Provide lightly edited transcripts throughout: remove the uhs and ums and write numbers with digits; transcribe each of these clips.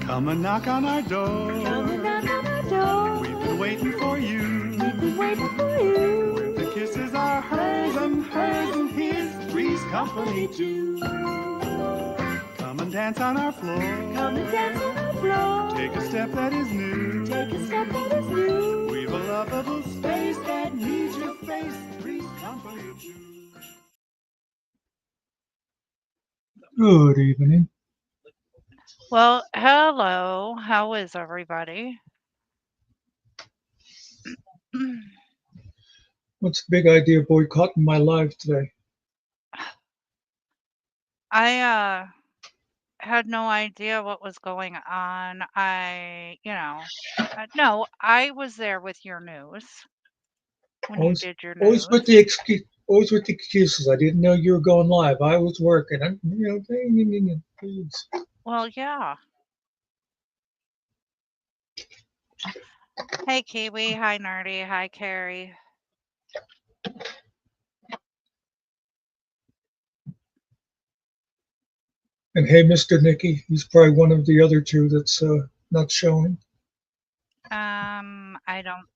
Come and knock on our door. Come and knock on our door. We've been waiting for you. We've been waiting for you. Where the kisses are hers and his. Three's company too. Come and dance on our floor. Come and dance on our floor. Take a step that is new. Take a step that is new. We've a lovable space that needs your face. Three's company too. Good evening. Well, hello. How is everybody? What's the big idea of boycotting my live today? I had no idea what was going on. No, I was there with your news when you did your news. Always with the excuses. I didn't know you were going live. I was working. Please. Well, yeah. Hey, Kiwi. Hi, Nerdy. Hi, Carrie. And hey, Mr. Nicky, he's probably one of the other two that's not showing. I don't.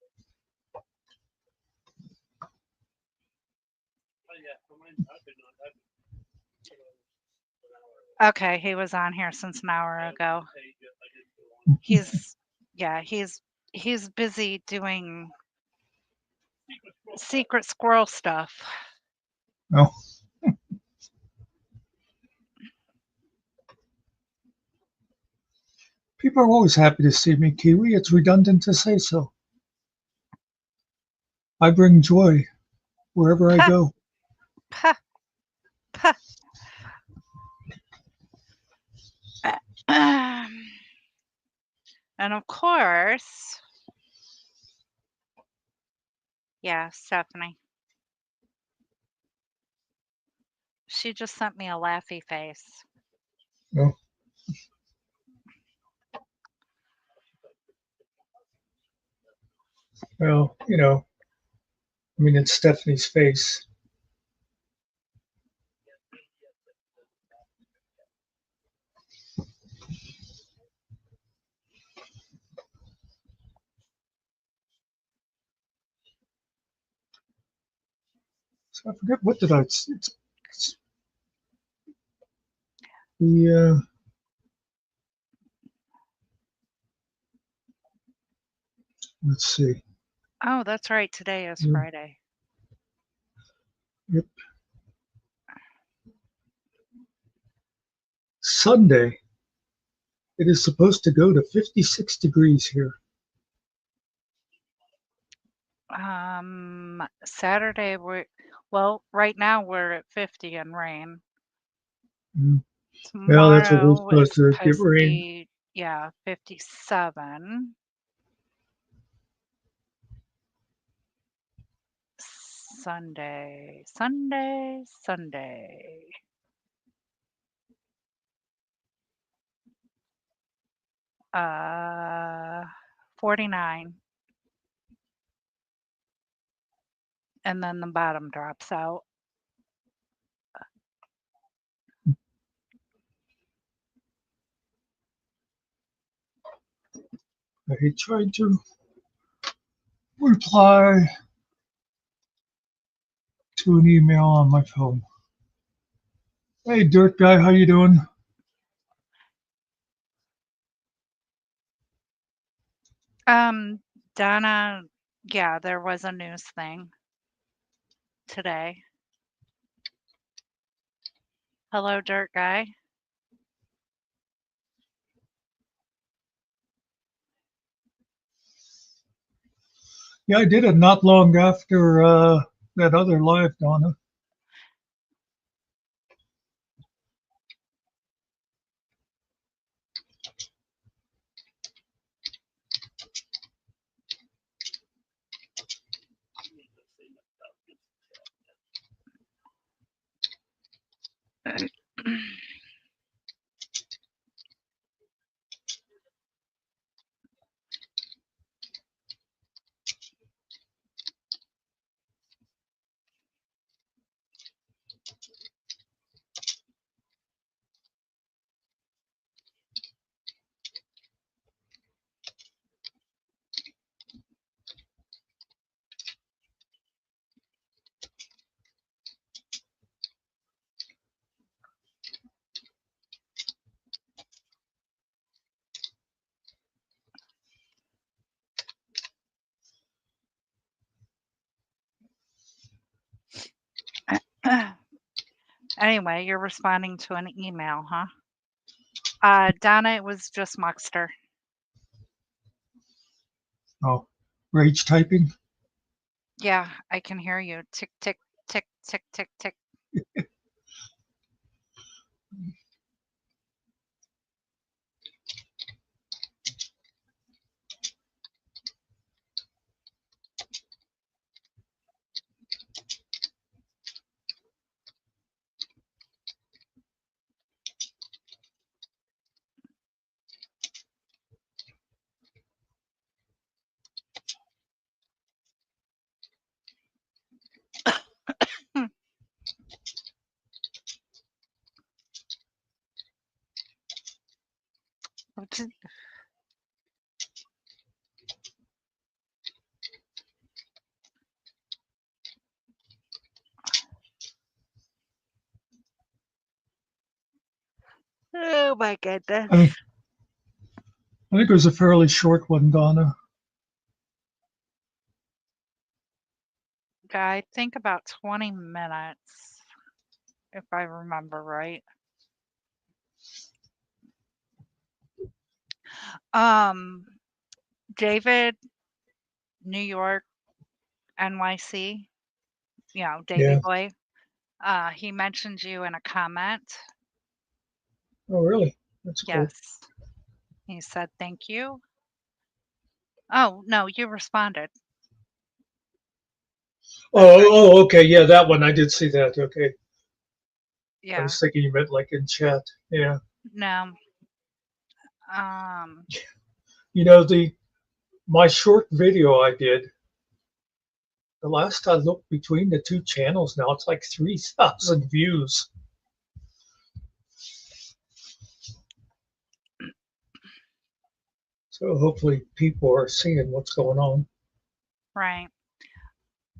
Okay, he was on here since an hour ago. He's busy doing secret squirrel stuff. Oh. People are always happy to see me, Kiwi. It's redundant to say so. I bring joy wherever I go. Puh. Puh. And of course, yeah, Stephanie. She just sent me a laughy face. No. Well, it's Stephanie's face. So I forget, what did I? It's the let's see. Oh, that's right. Today is Friday. Yep. Sunday. It is supposed to go to 56 degrees here. Saturday right now we're at 50 and rain. Well, that's what we're Tomorrow supposed to is get supposed to rain. be, 57. Sunday. 49. And then the bottom drops out. I tried to reply to an email on my phone. Hey, Dirt Guy, how you doing? Donna, yeah, there was a news thing today. Hello, Dirt Guy. Yeah, I did it not long after that other live, Donna. Anyway, you're responding to an email, huh? Donna, it was just Muxter. Oh, rage typing. Yeah, I can hear you. Tick, tick, tick, tick, tick, tick. Hmm. Which is- Oh my goodness. I think it was a fairly short one, Donna. I think about 20 minutes, if I remember right. Um, David, New York, NYC, Davy Yeah. Boy, he mentioned you in a comment. Oh, really? That's cool. Yes. He said thank you. Oh, no, you responded. That's right. Okay. Yeah, that one. I did see that. Okay. I Yeah. was thinking you meant like in chat. Yeah. No. Um, You know, my short video I did, the last I looked between the two channels now, it's like 3,000 views. So hopefully people are seeing what's going on. right.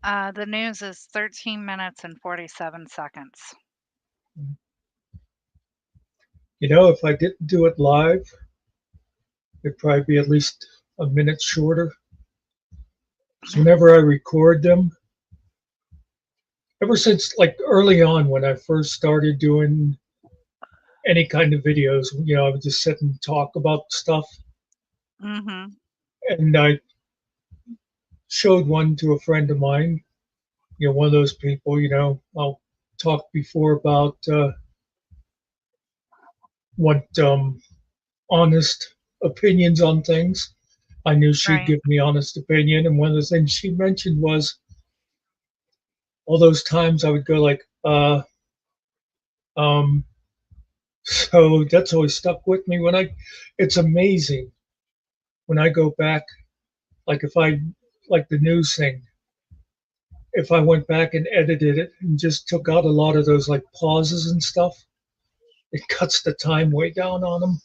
The news is 13 minutes and 47 seconds. You know, if I didn't do it live, it'd probably be at least a minute shorter. So whenever I record them, ever since like early on when I first started doing any kind of videos, I would just sit and talk about stuff. Mm-hmm. And I showed one to a friend of mine, one of those people, I'll talk before about what honest opinions on things. I knew she'd Right. give me honest opinion. And one of the things she mentioned was all those times I would go like, um, so that's always stuck with me it's amazing when I go back, like if I, like the news thing, if I went back and edited it and just took out a lot of those like pauses and stuff, it cuts the time way down on them.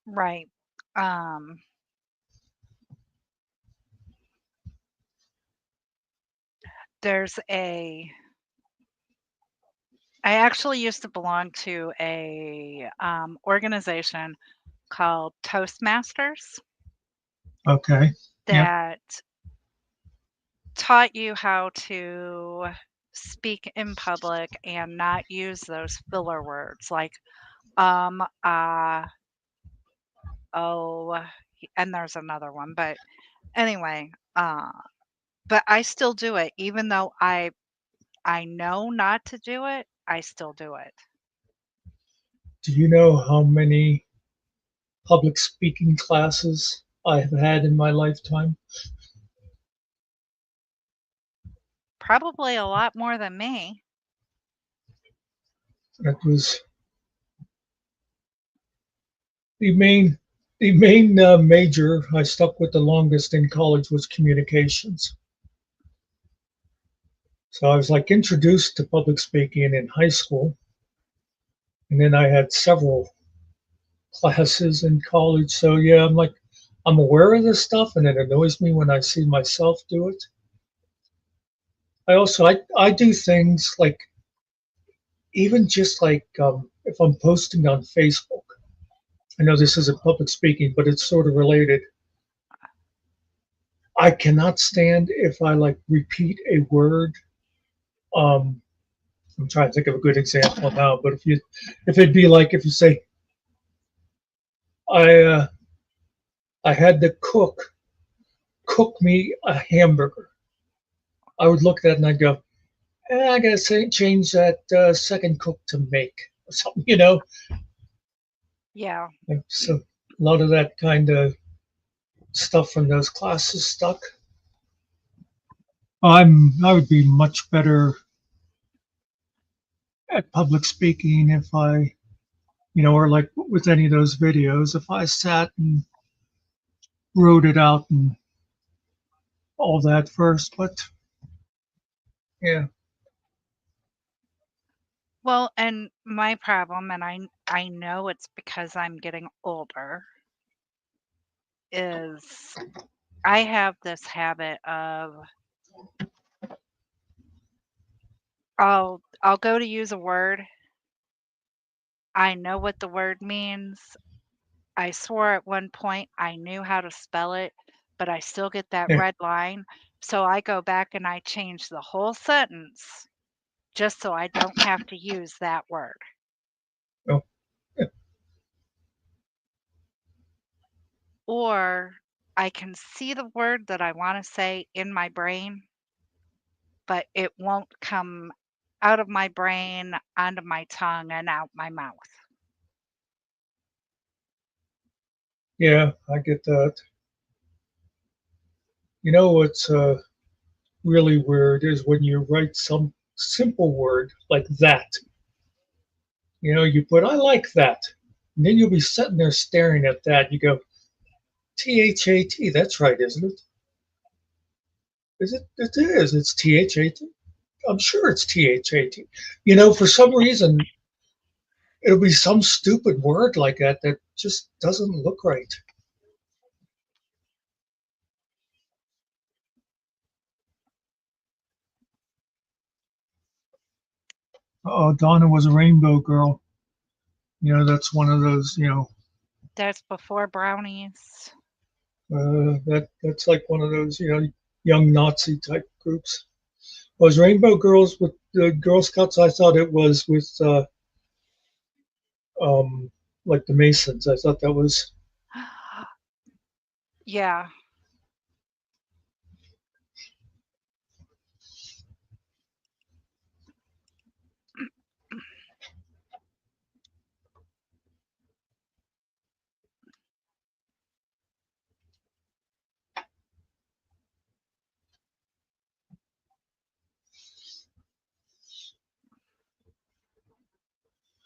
Right. Um, there's I actually used to belong to a organization called Toastmasters Okay. Yep. that taught you how to speak in public and not use those filler words like uh, oh, and there's another one, but anyway, but I still do it even though I know not to do it, I still do it. Do you know how many public speaking classes I have had in my lifetime? Probably a lot more than me. That was the main major I stuck with the longest in college was communications. So I was like introduced to public speaking in high school, and then I had several classes in college. So yeah, I'm aware of this stuff, and it annoys me when I see myself do it. I do things like even just like if I'm posting on Facebook. I know this isn't public speaking, but it's sort of related. I cannot stand if I like repeat a word um, I'm trying to think of a good example now, but if it'd be like if you say, I, uh, I had the cook me a hamburger, I would look at that and I'd go, I gotta say, change that second cook to make or something, you know? Yeah. And so a lot of that kind of stuff from those classes stuck. I would be much better at public speaking if I, or like with any of those videos, if I sat and wrote it out and all that first. But yeah, Well, and my problem, and I know it's because I'm getting older, is I have this habit of I'll go to use a word. I know what the word means. I swore at one point I knew how to spell it, but I still get that yeah, red line. So I go back and I change the whole sentence just so I don't have to use that word. oh, yeah, Or I can see the word that I want to say in my brain, but it won't come out of my brain, onto my tongue, and out my mouth. yeah, I get that. You know what's really weird is when you write some simple word like that. You put I like that, and then you'll be sitting there staring at that. You go THAT. That's right, isn't it? Is it? It is. It's THAT. I'm sure it's THAT. For some reason, it'll be some stupid word like that that just doesn't look right. Oh, Donna was a rainbow girl. That's one of those. That's before brownies. That's like one of those. Young Nazi type groups. Was Rainbow Girls with the Girl Scouts? I thought it was with like the Masons. I thought that was. Yeah,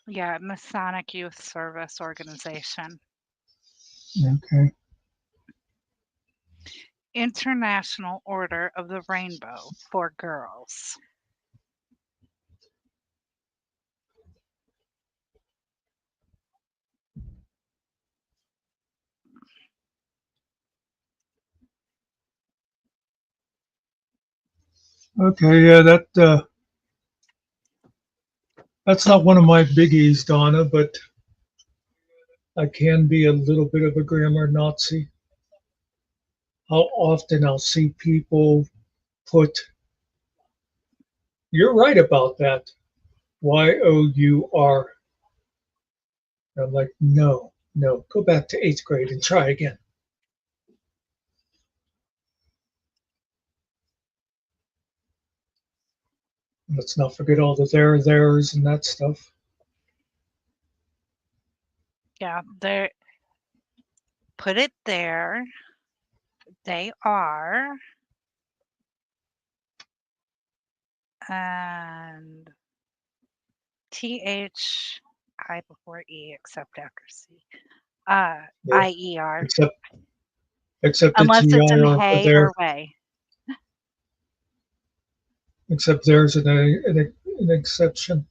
yeah, Masonic Youth Service Organization. Okay. International Order of the Rainbow for girls. Okay. Yeah. That's not one of my biggies, Donna, but I can be a little bit of a grammar Nazi. How often I'll see people put, you're right about that, YOUR. I'm like, no, no, go back to eighth grade and try again. Let's not forget all the theirs, and that stuff. Yeah, they put it there. They are. And THI before E except after C. Yeah. IER. Except it's Unless it's in EIR for hay there. or way. Except there's an exception.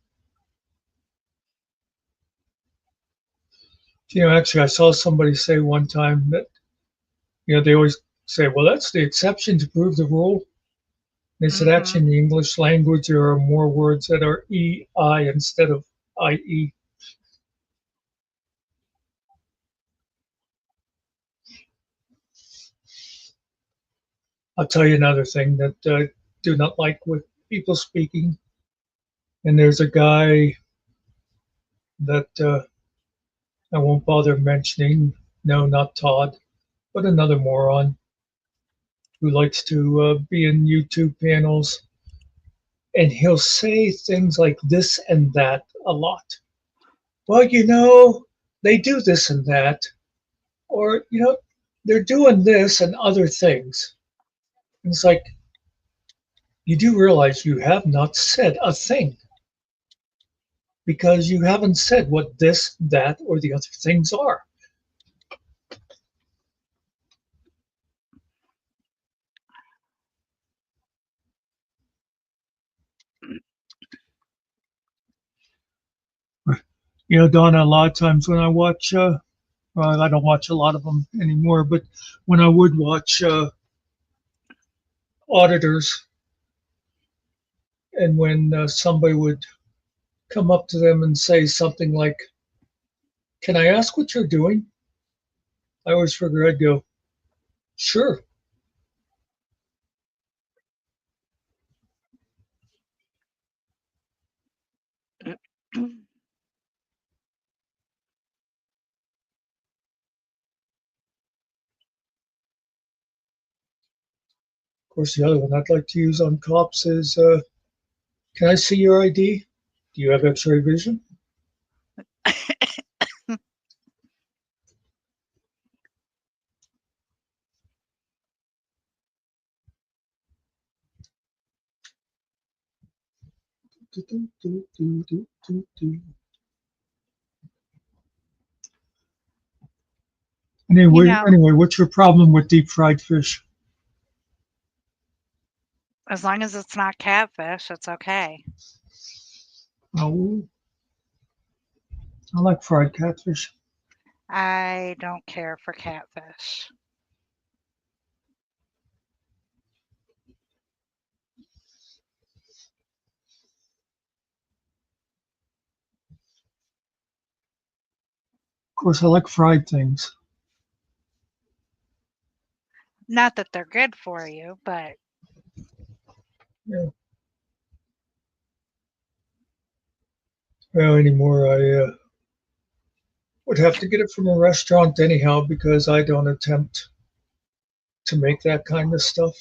Actually, I saw somebody say one time that they always say, "Well, that's the exception to prove the rule." They said, Hmm. actually, in the English language, there are more words that are EI instead of IE. I'll tell you another thing that I do not like with people speaking. And there's a guy that I won't bother mentioning. No, not Todd, but another moron who likes to be in YouTube panels, and he'll say things like this and that a lot. Well, they do this and that, or they're doing this and other things. And it's like, you do realize you have not said a thing because you haven't said what this, that, or the other things are. Donna, a lot of times when I watch, well, I don't watch a lot of them anymore, but when I would watch auditors, and when somebody would come up to them and say something like, "Can I ask what you're doing?" I always figure I'd go, "Sure." Of course, the other one I'd like to use on cops is, "Can I see your ID? Do you have X-ray vision?" You Anyway, know, anyway, what's your problem with deep fried fish? as long as it's not catfish, it's okay. Oh, I like fried catfish. I don't care for catfish. Of course, I like fried things. Not that they're good for you, but Yeah. Well, anymore, I would have to get it from a restaurant anyhow because I don't attempt to make that kind of stuff.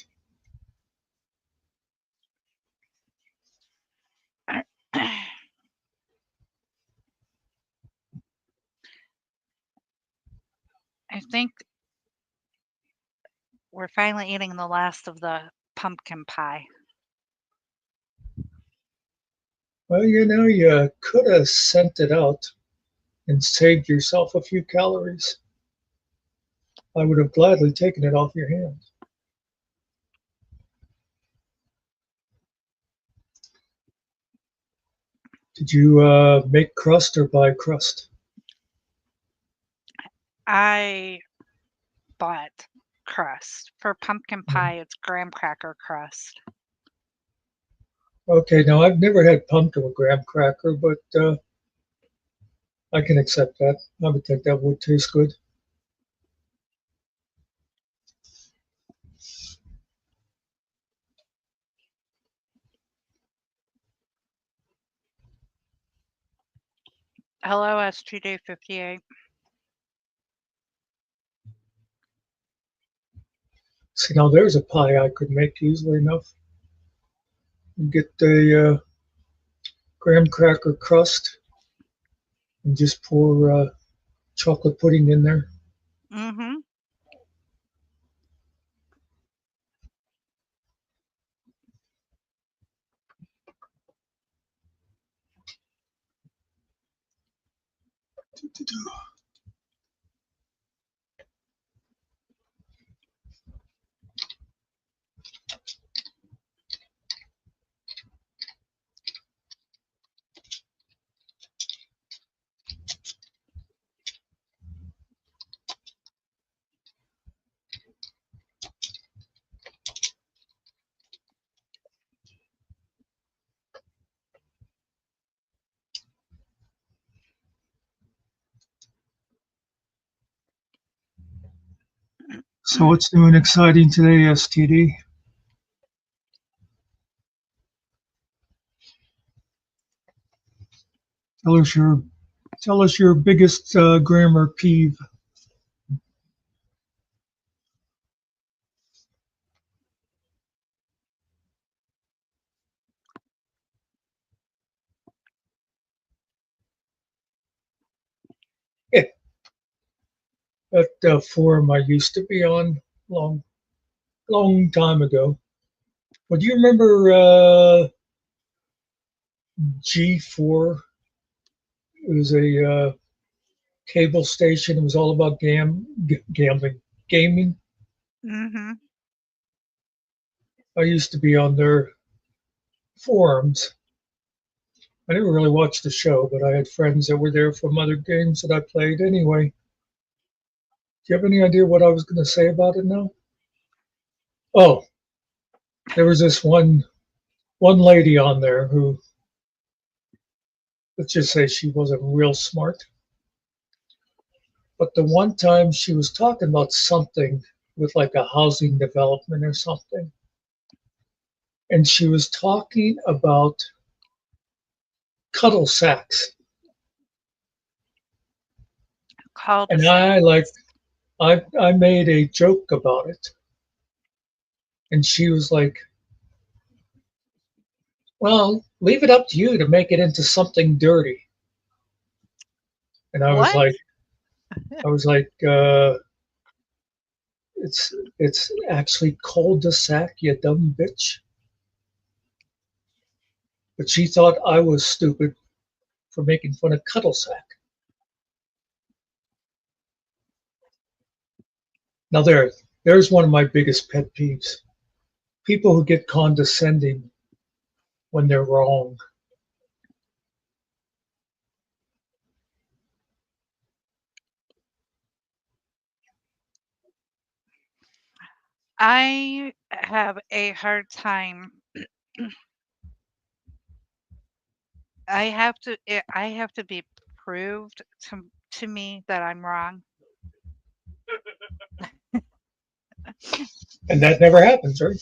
I think we're finally eating the last of the pumpkin pie. Well, you could have sent it out and saved yourself a few calories. I would have gladly taken it off your hands. Did you make crust or buy crust? I bought crust. For pumpkin pie, it's graham cracker crust. Okay, now I've never had pumpkin with graham cracker, but I can accept that. I would think that would taste good. Hello, STD58. See, now there's a pie I could make easily enough. You get the graham cracker crust and just pour chocolate pudding in there. Mm-hmm. So what's new and exciting today, STD? Tell us your tell us your biggest grammar peeve. That forum I used to be on long long time ago. Well, do you remember G4? It was a cable station. It was all about gambling, gaming. Mm-hmm. I used to be on their forums. I never really watched the show, but I had friends that were there from other games that I played anyway. Do you have any idea what I was going to say about it now? Oh, there was this one lady on there who, let's just say she wasn't real smart. But the one time she was talking about something with like a housing development or something, and she was talking about cuddle sacks. And Cul-de-sacs. I made a joke about it. And she was like, well, leave it up to you to make it into something dirty. And What? I was like, it's actually cul-de-sac, you dumb bitch. But she thought I was stupid for making fun of cuddle sack. Now there's one of my biggest pet peeves. People who get condescending when they're wrong. I have a hard time. I have to be proved to me that I'm wrong. And that never happens, right?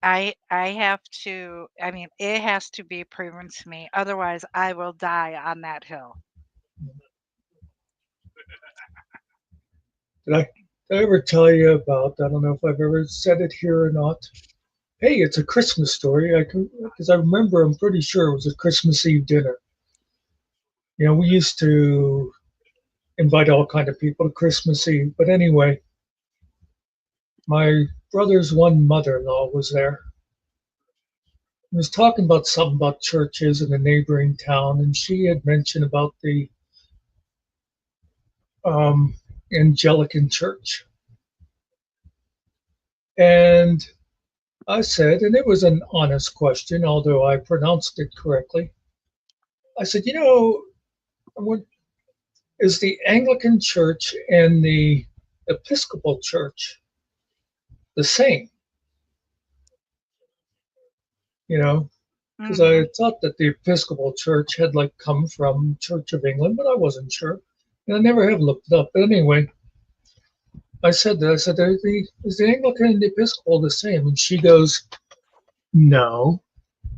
I have to, I mean, it has to be proven to me. Otherwise, I will die on that hill. Did I, did I ever tell you about, I don't know if I've ever said it here or not. Hey, it's a Christmas story. Because I remember, I'm pretty sure it was a Christmas Eve dinner. You know, we used to invite all kind of people to Christmas Eve. But anyway, my brother's one mother-in-law was there. He was talking about something about churches in a neighboring town, and she had mentioned about the um, Anglican church. And I said, and it was an honest question, although I pronounced it correctly. I said, you know, what is the Anglican church and the Episcopal church the same? You know, because I Mhm. thought that the Episcopal church had like come from Church of England, but I wasn't sure. And I never have looked it up. But anyway, I said, is the Anglican and the Episcopal the same? And she goes, no,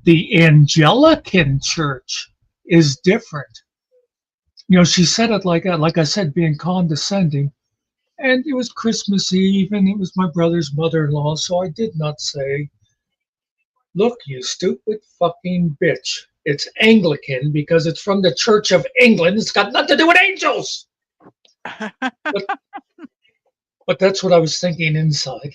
the Anglican church is different. You know, she said it like that, like I said, being condescending. And it was Christmas Eve, and it was my brother's mother-in-law, so I did not say, "Look, you stupid fucking bitch. It's Anglican because it's from the Church of England. It's got nothing to do with angels." But but that's what I was thinking inside.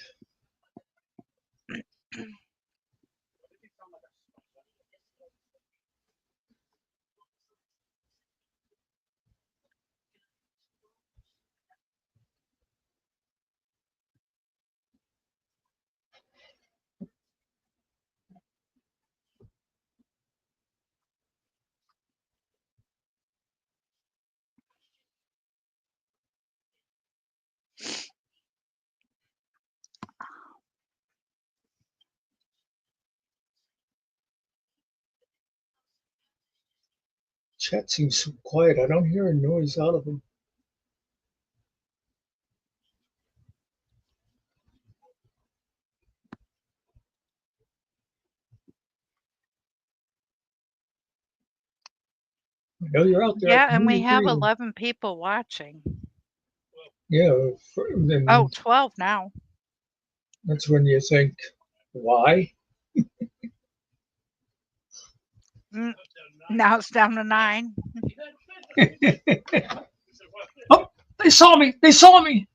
Chat seems so quiet. I don't hear a noise out of them. I know you're out there. I Yeah, and we completely have agree. 11 people watching. Yeah, Oh, then 12 now. that's when you think, why? Mm, now it's down to 9. Oh, they saw me. They saw me.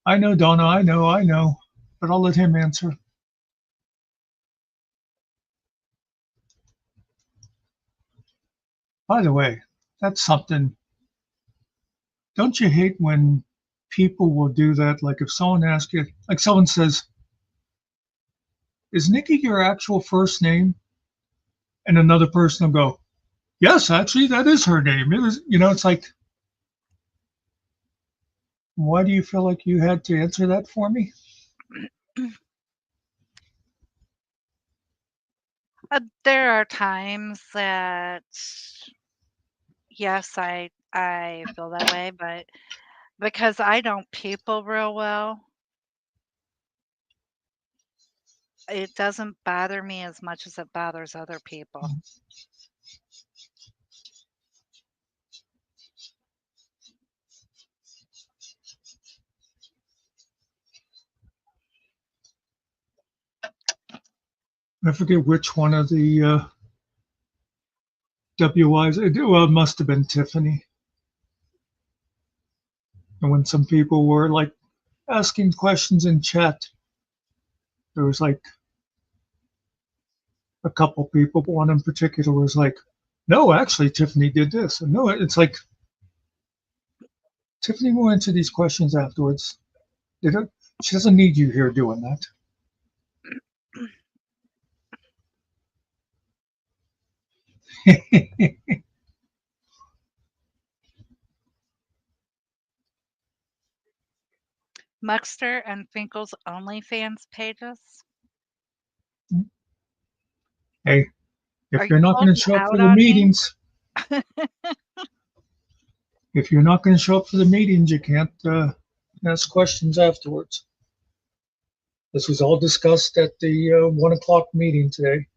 I know, Donna. I know. But I'll let him answer. By the way, that's something. Don't you hate when people will do that? Like if someone asks you, like someone says, "Is Nikki your actual first name?" And another person will go, "Yes, actually, that is her name." It is, it's like, why do you feel like you had to answer that for me? There are times that yes, I feel that way, but because I don't people real well, it doesn't bother me as much as it bothers other people. I forget which one of the WIs. Well, it must have been Tiffany. And when some people were like asking questions in chat, there was like a couple people, but one in particular was like, "No, actually, Tiffany did this." And no, it's like Tiffany will answer these questions afterwards. They don't, she doesn't need you here doing that. Muxter and Finkel's OnlyFans pages. Hey, Are if you're you not going to holding show up for out the on me? meetings, you can't ask questions afterwards. This was all discussed at the 1 o'clock meeting today,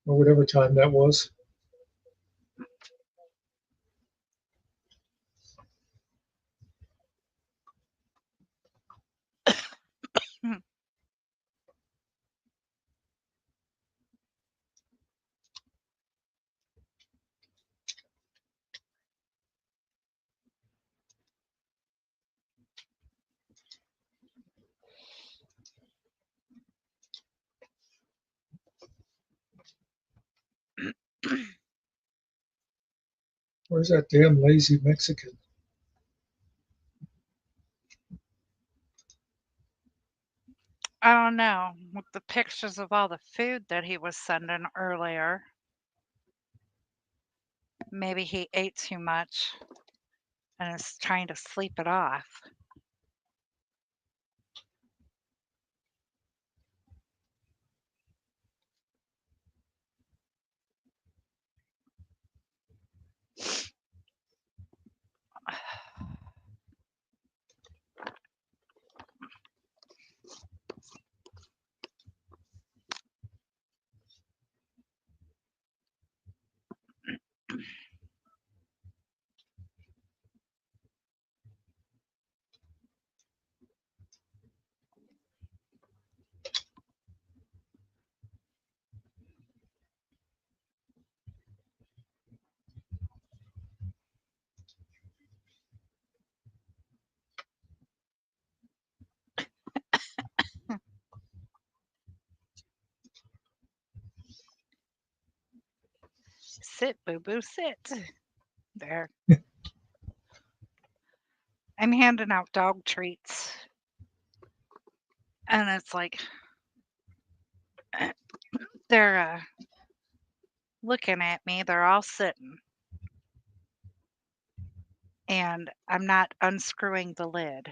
or whatever time that was. Where's that damn lazy Mexican? I don't know. With the pictures of all the food that he was sending earlier, maybe he ate too much and is trying to sleep it off. Sit, boo boo, sit. There. I'm handing out dog treats. And it's like they're looking at me. They're all sitting. And I'm not unscrewing the lid.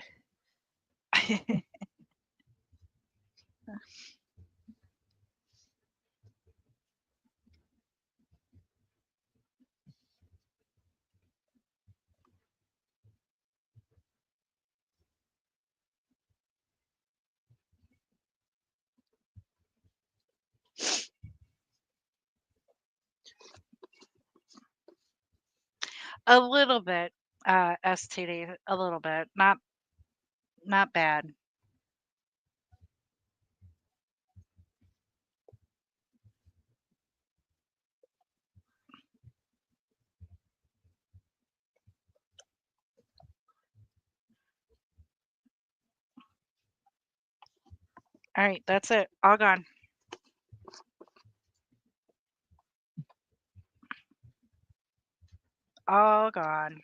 A little bit, STD, a little bit, not bad. All right, that's it. All gone. All gone.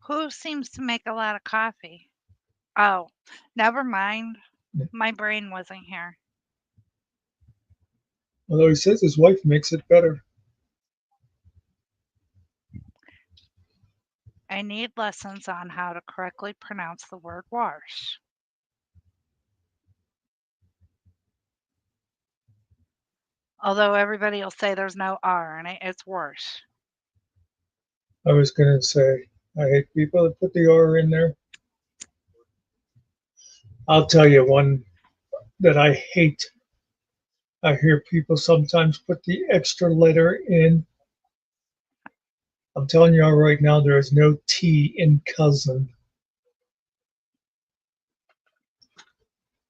Who seems to make a lot of coffee? Oh, never mind. My brain wasn't here. Although he says his wife makes it better. I need lessons on how to correctly pronounce the word wash. Although everybody will say there's no R in it, it's worse. I was gonna say I hate people that put the R in there. I'll tell you one that I hate. I hear people sometimes put the extra letter in. I'm telling you all right now, there is no T in cousin.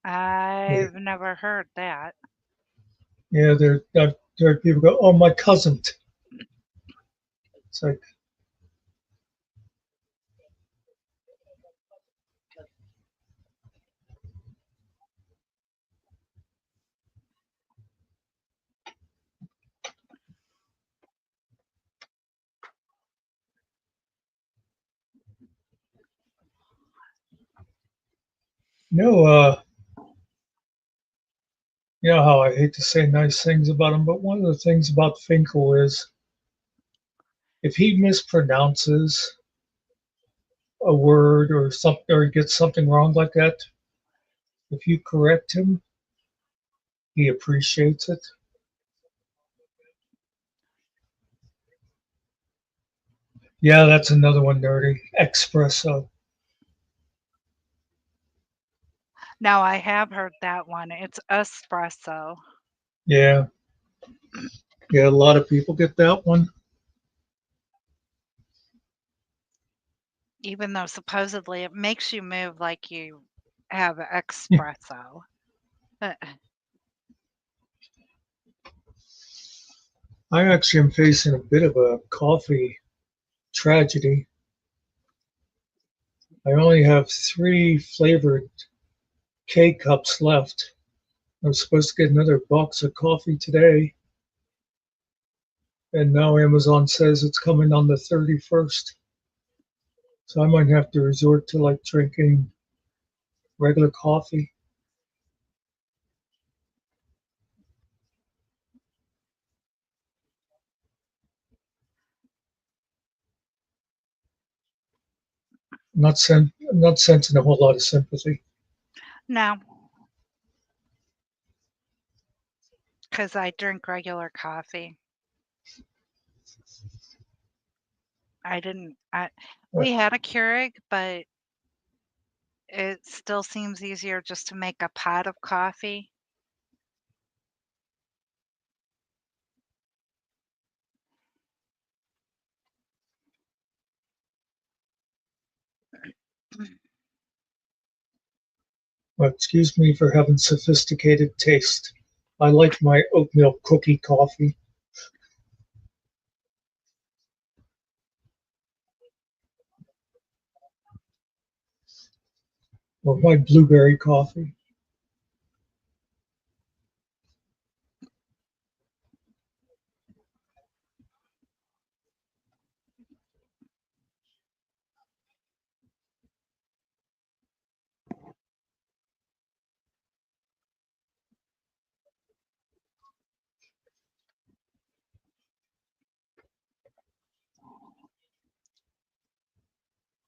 I've never heard that. Yeah, I've heard people go, "Oh, my cousin." It's like, no, you know how I hate to say nice things about him, but one of the things about Finkel is if he mispronounces a word or something or gets something wrong like that, if you correct him, he appreciates it. Yeah, that's another one, nerdy. Espresso. Now I have heard that one. It's espresso. Yeah, yeah, a lot of people get that one. Even though supposedly it makes you move like you have espresso. Uh, I actually am facing a bit of a coffee tragedy. I only have 3 flavored K cups left. I was supposed to get another box of coffee today, and now Amazon says it's coming on the 31st. So I might have to resort to like drinking regular coffee. I'm not sensing a whole lot of sympathy. no, because I drink regular coffee. I didn't. We had a Keurig, but it still seems easier just to make a pot of coffee. Well, excuse me for having sophisticated taste. I like my oatmeal cookie coffee or my blueberry coffee.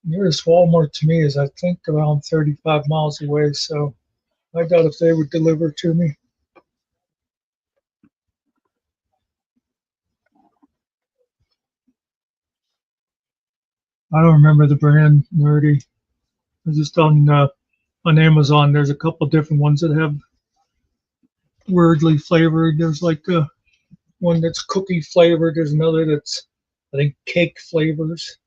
Nearest Walmart to me is, I think, around 35 miles away. So I doubt if they would deliver to me. I don't remember the brand, nerdy. I just on Amazon. There's a couple different ones that have weirdly flavored. There's like one that's cookie flavored. There's another that's I think cake flavors.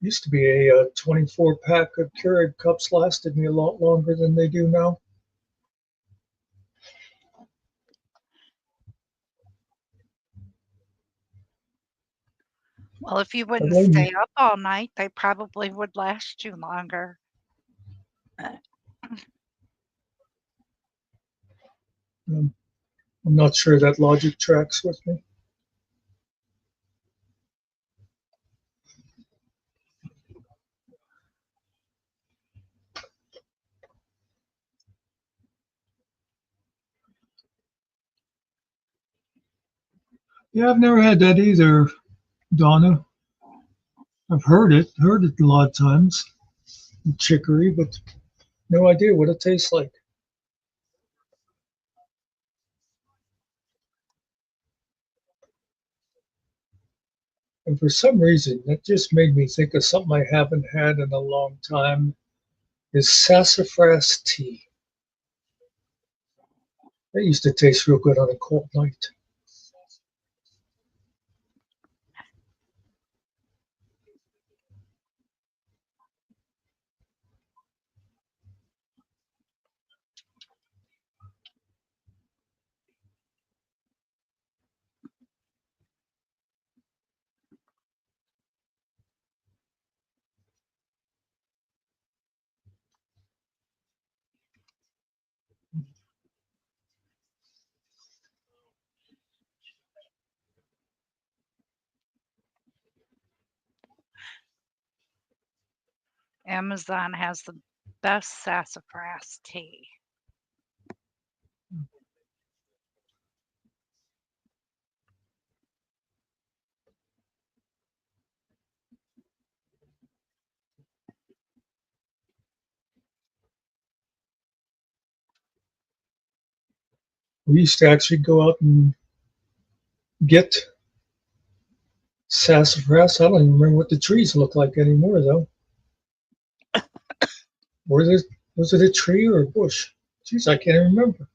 Used to be a 24 pack of Keurig cups lasted me a lot longer than they do now. Well, if you But wouldn't lately, stay up all night, they probably would last you longer. um, I'm not sure that logic tracks with me. Yeah, I've never had that either, Donna. I've heard it a lot of times, chicory, but no idea what it tastes like. And for some reason, that just made me think of something I haven't had in a long time is sassafras tea. That used to taste real good on a cold night. Amazon has the best sassafras tea. We used to actually go out and get sassafras. I don't even remember what the trees look like anymore, though. Was it a tree or a bush? Jeez, I can't remember.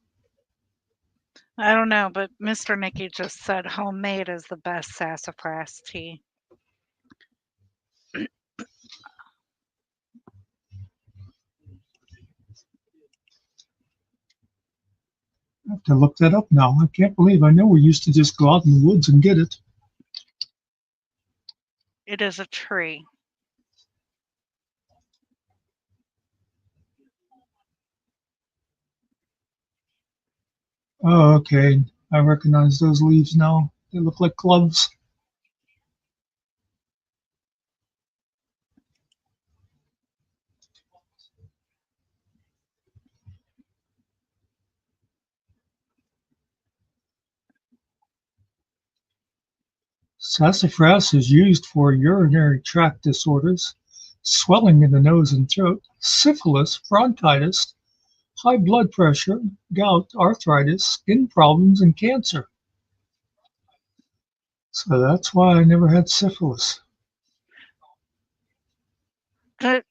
I don't know, but Mr. Nicky just said homemade is the best sassafras tea. I have to look that up now. I can't believe I know we used to just go out in the woods and get it. It is a tree. Oh, okay. I recognize those leaves now. They look like gloves. Sassafras is used for urinary tract disorders, swelling in the nose and throat, syphilis, bronchitis, high blood pressure, gout, arthritis, skin problems, and cancer. So that's why I never had syphilis. Good.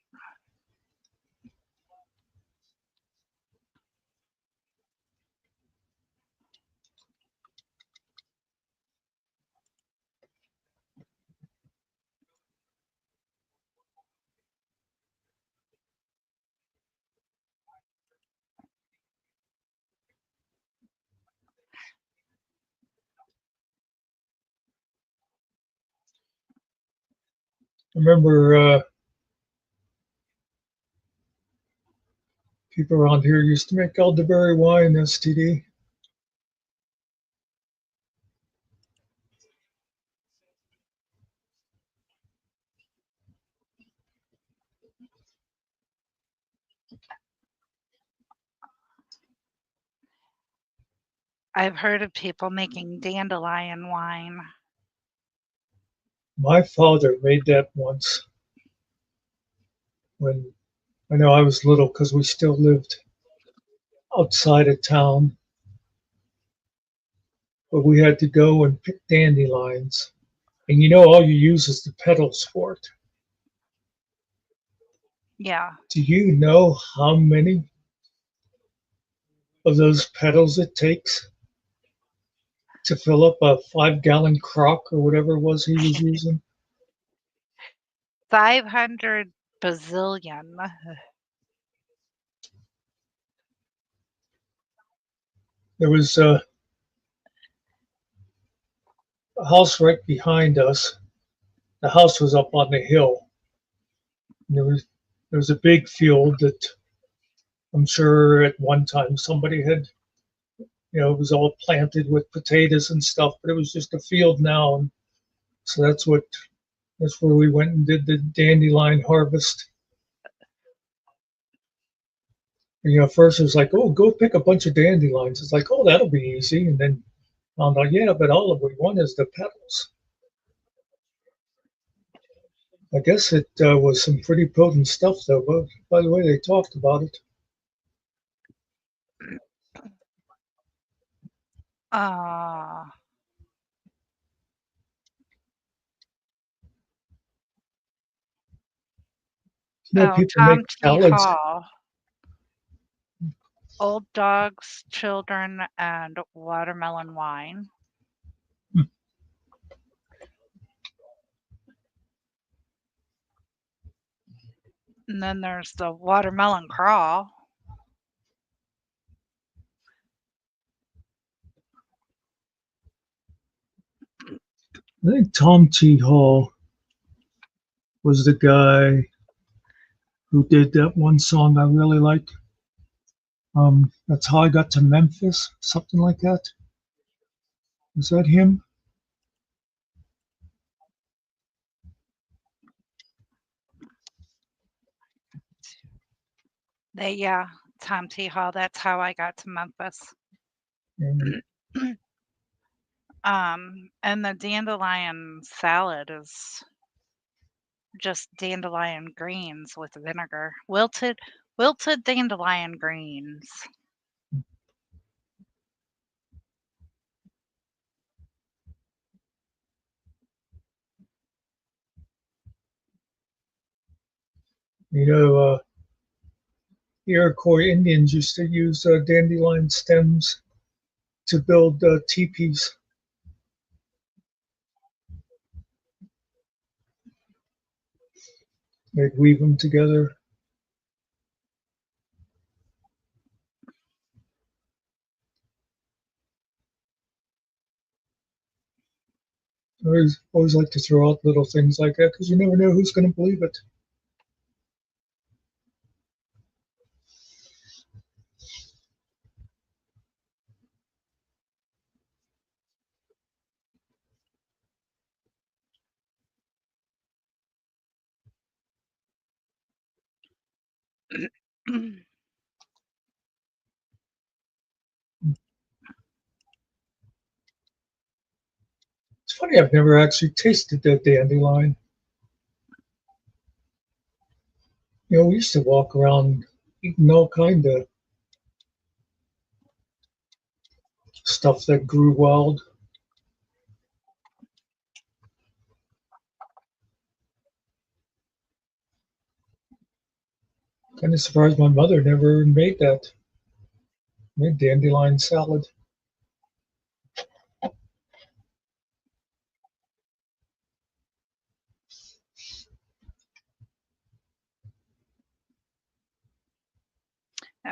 I remember people around here used to make elderberry wine, STD. I've heard of people making dandelion wine. My father made that once when I know I was little because we still lived outside of town, but we had to go and pick dandelions. And all you use is the petals for it. Yeah. Do you know how many of those petals it takes to fill up a 5-gallon crock or whatever it was he was using? 500 bazillion. There was a house right behind us. The house was up on the hill. And there was a big field that I'm sure at one time somebody had, it was all planted with potatoes and stuff, but it was just a field now. And so that's where we went and did the dandelion harvest. And, first it was like, oh, go pick a bunch of dandelions. It's like, oh, that'll be easy. And then found out, yeah, but all of we want is the petals. I guess it was some pretty potent stuff, though. But by the way, they talked about it. Ah. People Tom make T. salads. Hall. Old dogs, children, and watermelon wine. Hmm. And then there's the watermelon crawl. I think Tom T. Hall was the guy who did that one song I really like. That's How I Got to Memphis, something like that. Is that him? Tom T. Hall. That's How I Got to Memphis. And And the dandelion salad is just dandelion greens with vinegar. Wilted dandelion greens. the Iroquois Indians used to use dandelion stems to build teepees. They'd weave them together. I always like to throw out little things like that because you never know who's going to believe it. It's funny, I've never actually tasted that dandelion. We used to walk around eating all kind of stuff that grew wild. Kind of surprised my mother never made that. Made dandelion salad.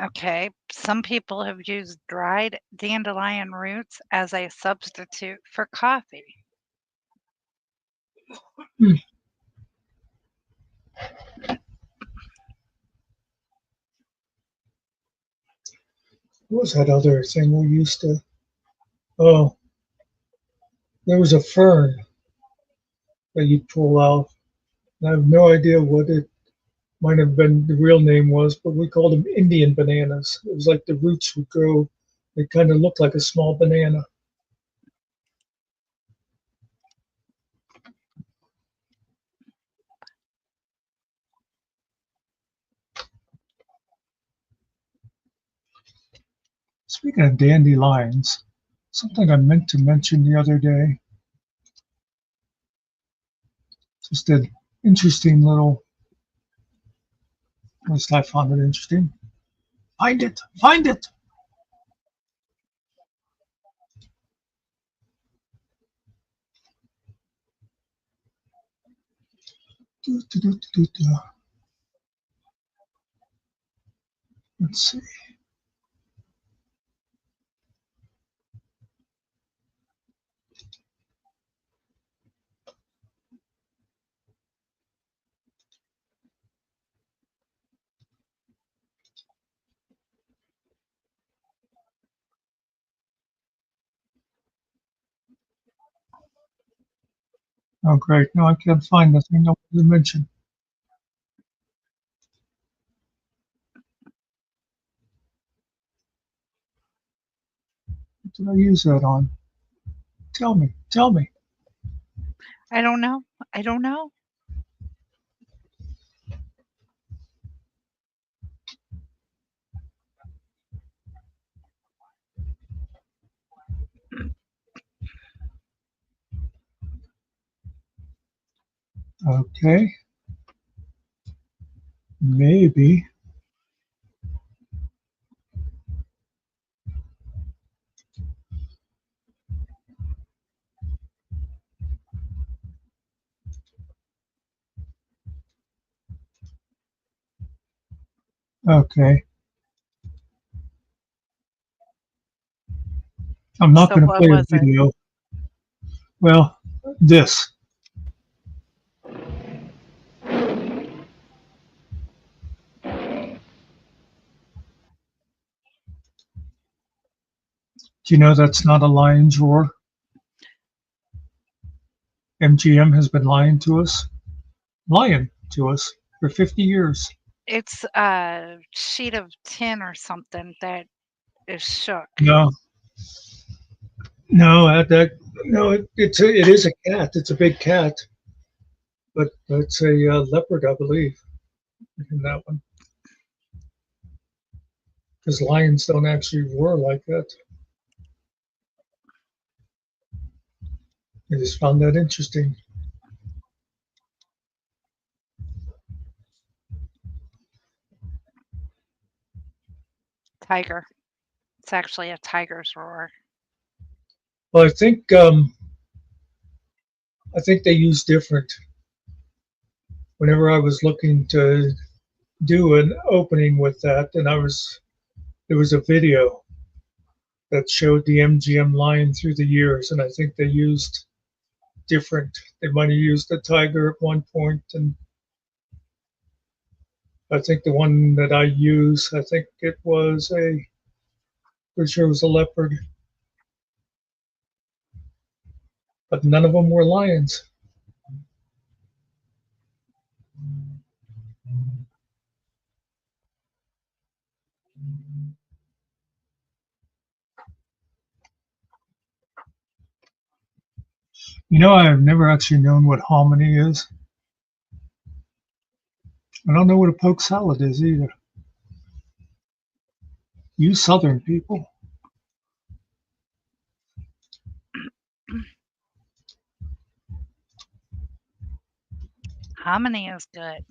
Okay, some people have used dried dandelion roots as a substitute for coffee. Hmm. What was that other thing we used to? Oh, there was a fern that you pull out. I have no idea what it might have been the real name was, but we called them Indian bananas. It was like the roots would grow They kind of look like a small banana. Speaking of dandelions, something I meant to mention the other day, just an interesting little, at least I found it interesting. Find it, find it. Do, do, do, do, do. Let's see. Oh, great. No, I can't find the thing I wanted to mention. What did I use that on? Tell me, tell me. I don't know. I don't know. Okay, maybe. Okay. I'm not So going to what play a was it? video. Well, this. Do you know that's not a lion's roar? MGM has been lying to us for 50 years. It's a sheet of tin or something that is shook. No, no, no, it is a cat. It's a big cat, but it's a leopard, I believe, in that one. Because lions don't actually roar like that. I just found that interesting. Tiger. It's actually a tiger's roar. Well, I think they use different. Whenever I was looking to do an opening with that, and there was a video that showed the MGM line through the years, and I think they used different. They might have used a tiger at one point, and I think the one that I use, I think it was pretty sure it was a leopard, but none of them were lions. You know, I've never actually known what hominy is. I don't know what a poke salad is either. You Southern people. Hominy is good.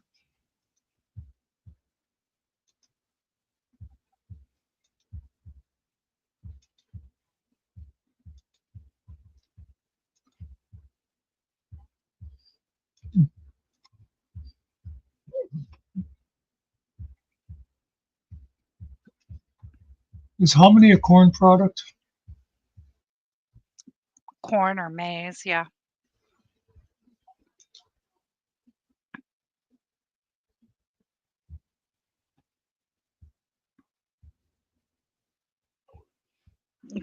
Is hominy a corn product? Corn or maize, yeah.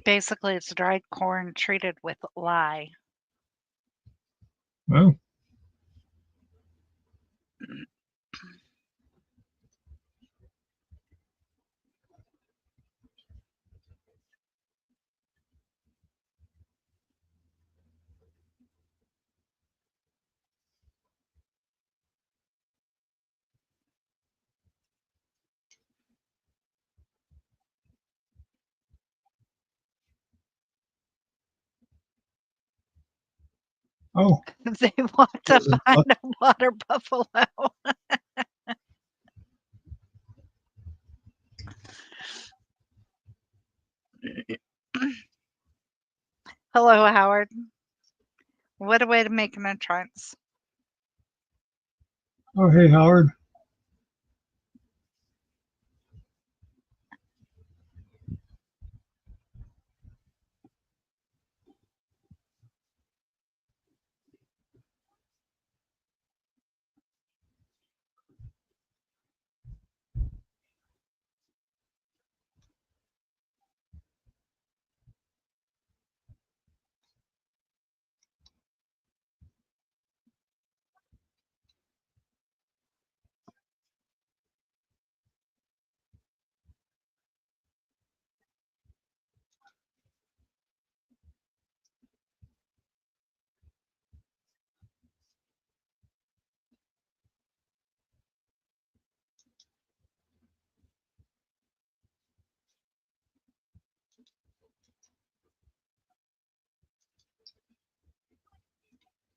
Basically, it's dried corn treated with lye. Oh, Oh, They want to wasn't find a water buffalo. Hello, Howard. What a way to make an entrance. Oh, hey, Howard.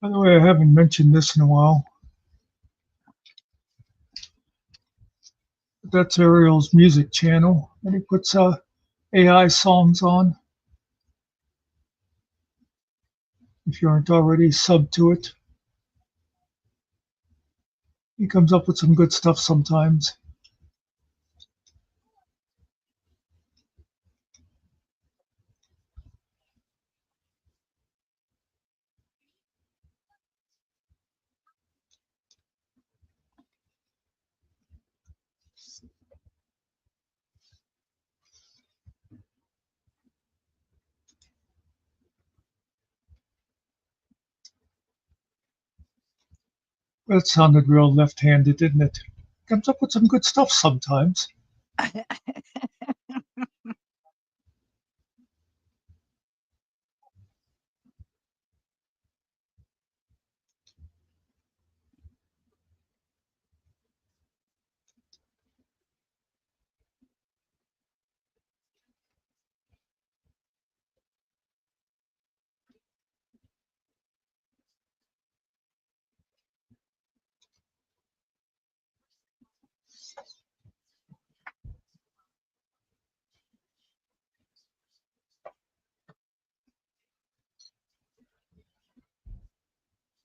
By the way, I haven't mentioned this in a while. That's Ariel's music channel, and he puts AI songs on. If you aren't already subbed to it, he comes up with some good stuff sometimes. That sounded real left-handed, didn't it? Comes up with some good stuff sometimes.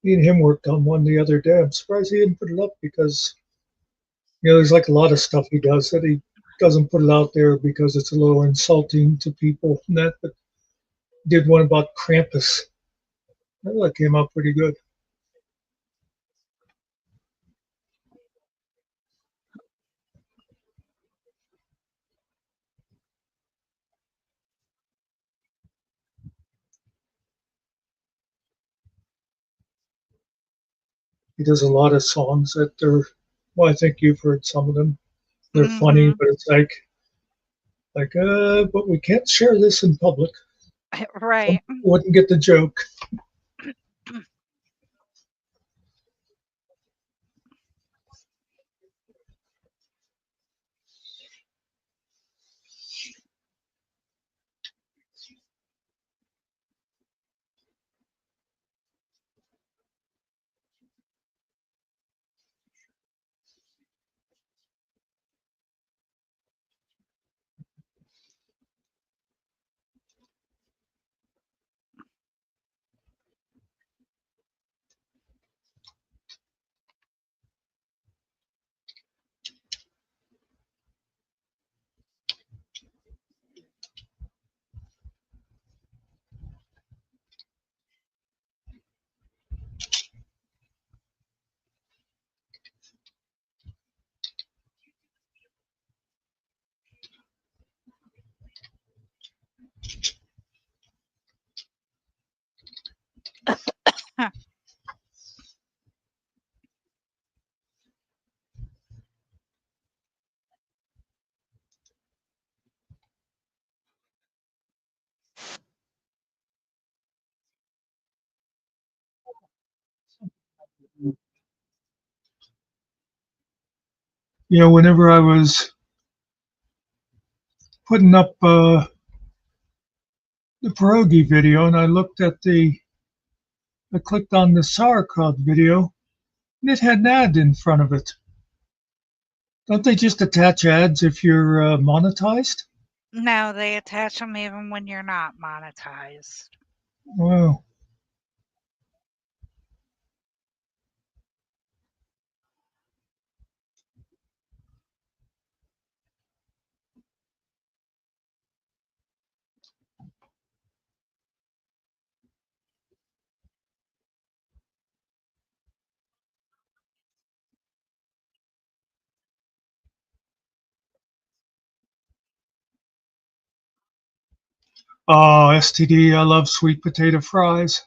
Me and him worked on one the other day. I'm surprised he didn't put it up because there's like a lot of stuff he does that he doesn't put it out there because it's a little insulting to people and that. But did one about Krampus. That came out pretty good. He does a lot of songs that are, well, I think you've heard some of them. They're funny, Hmm. but it's but we can't share this in public. Some Right. people wouldn't get the joke. Whenever I was putting up the pierogi video and I looked at the I clicked on the sauerkraut video and it had an ad in front of it. Don't they just attach ads if you're monetized? No, they attach them even when you're not monetized. Wow. Oh, STD, I love sweet potato fries.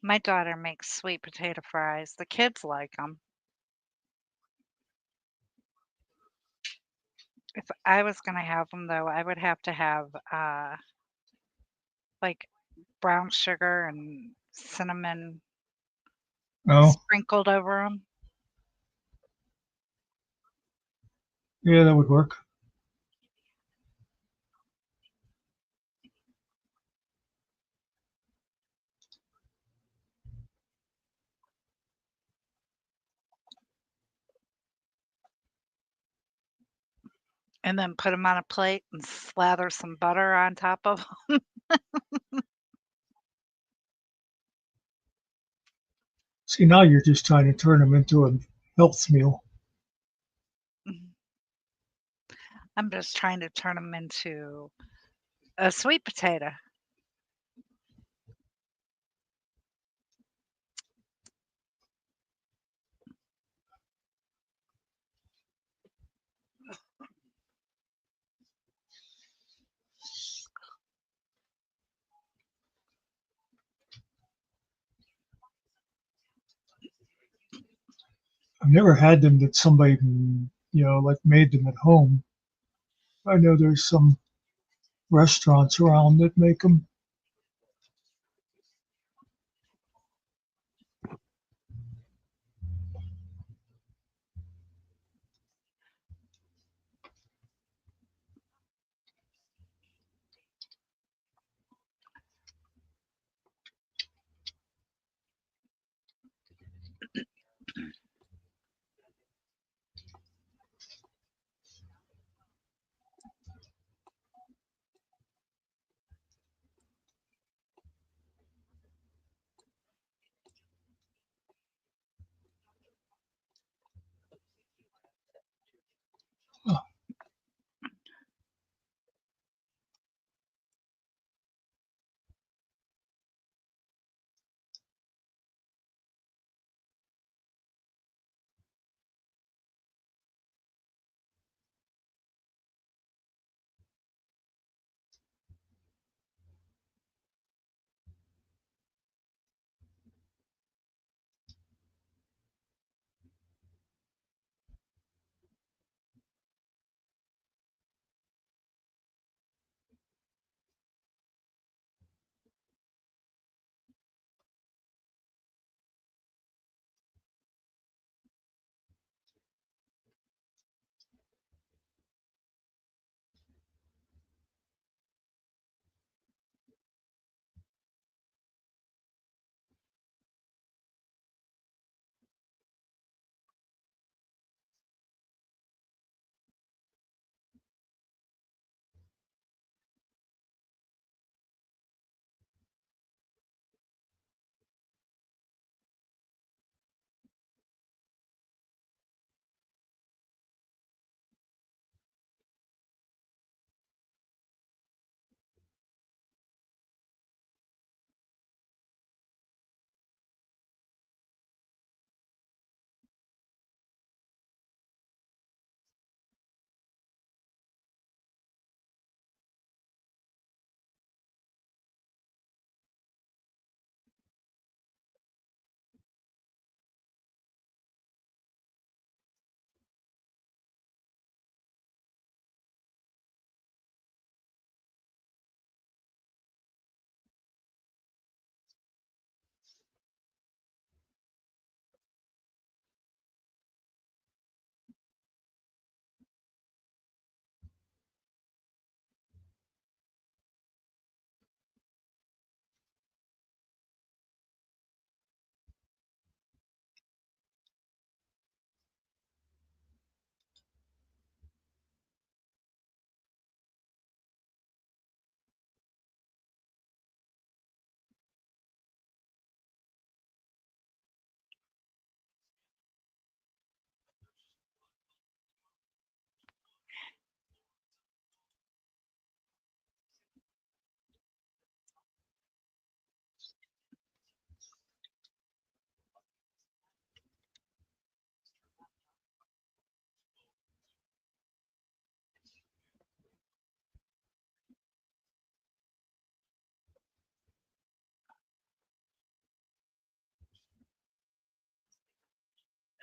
My daughter makes sweet potato fries. The kids like them. If I was gonna have them, though, I would have to have, like, brown sugar and cinnamon Oh, sprinkled over them. yeah, that would work. And then put them on a plate and slather some butter on top of 'em. See, now you're just trying to turn them into a health meal. I'm just trying to turn them into a sweet potato. I've never had them that somebody, like made them at home. I know there's some restaurants around that make them.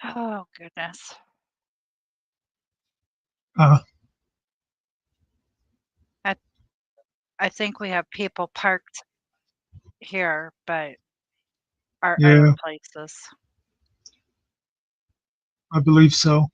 Oh, goodness. Uh, I I think we have people parked here, but are other yeah, places. I believe so.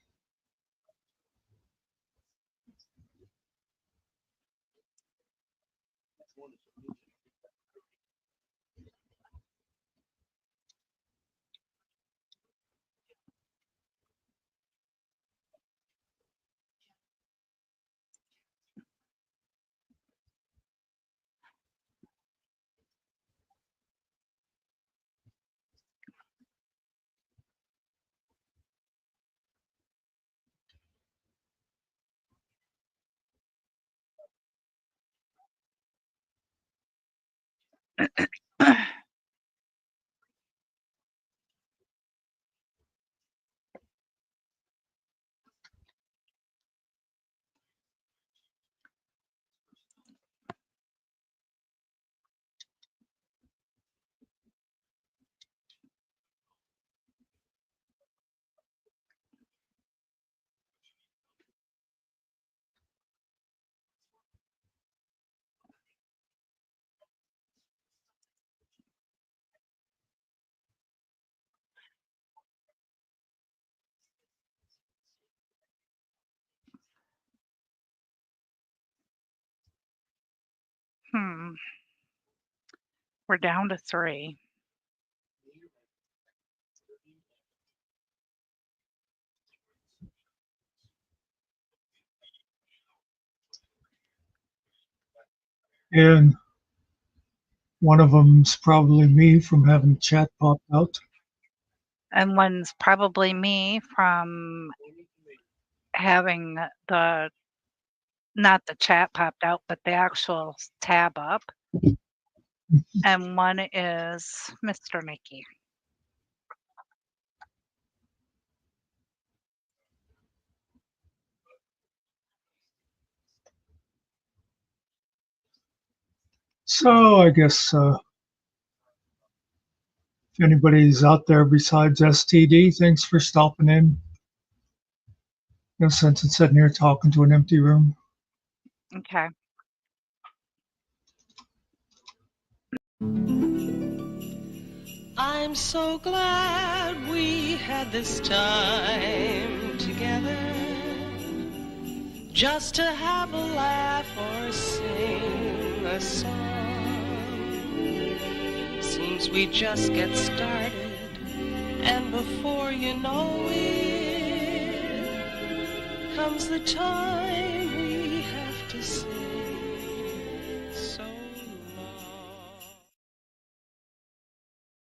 Hmm. We're down to 3. And one of them's probably me from having chat pop out. And one's probably me from having the not the chat popped out, but the actual tab up. And one is Mr. Mickey. So I guess if anybody's out there besides STD, thanks for stopping in. No sense in sitting here talking to an empty room. Okay. I'm so glad we had this time together, just to have a laugh or sing a song. Seems we just get started, and before you know it, comes the time